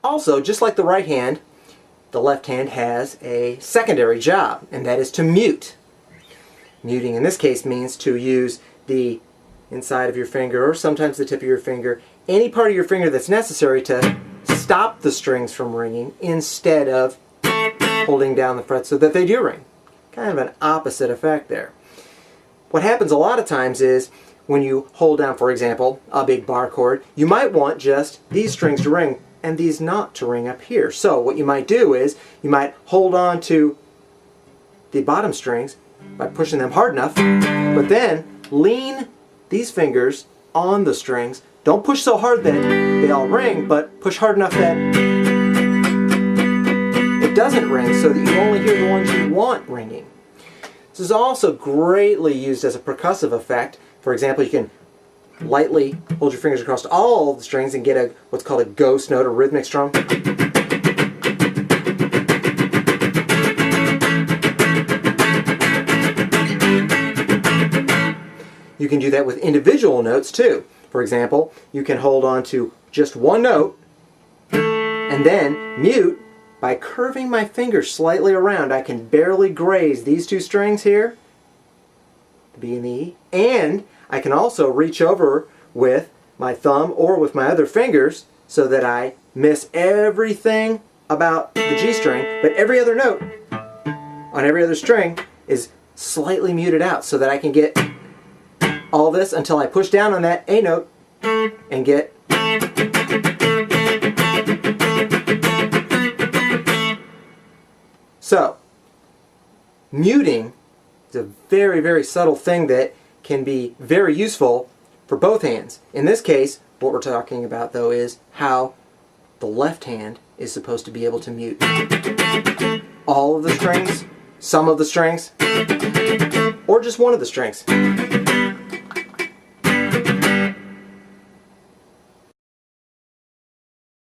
Also, just like the right hand, the left hand has a secondary job, and that is to mute. Muting in this case means to use the inside of your finger, or sometimes the tip of your finger, any part of your finger that's necessary to stop the strings from ringing instead of holding down the frets so that they do ring. Kind of an opposite effect there. What happens a lot of times is when you hold down, for example, a big bar chord, you might want just these strings to ring and these not to ring up here. So what you might do is you might hold on to the bottom strings by pushing them hard enough, but then lean these fingers on the strings. Don't push so hard that they all ring, but push hard enough that it doesn't ring so that you only hear the ones you want ringing. This is also greatly used as a percussive effect. For example, you can lightly hold your fingers across all the strings and get what's called a ghost note, a rhythmic strum. You can do that with individual notes too. For example, you can hold on to just one note and then mute by curving my fingers slightly around. I can barely graze these two strings here, the B and the E, and I can also reach over with my thumb or with my other fingers so that I miss everything about the G string, but every other note on every other string is slightly muted out so that I can get all this until I push down on that A note and get so muting is a very, very subtle thing that can be very useful for both hands. In this case, what we're talking about though is how the left hand is supposed to be able to mute all of the strings, some of the strings, or just one of the strings.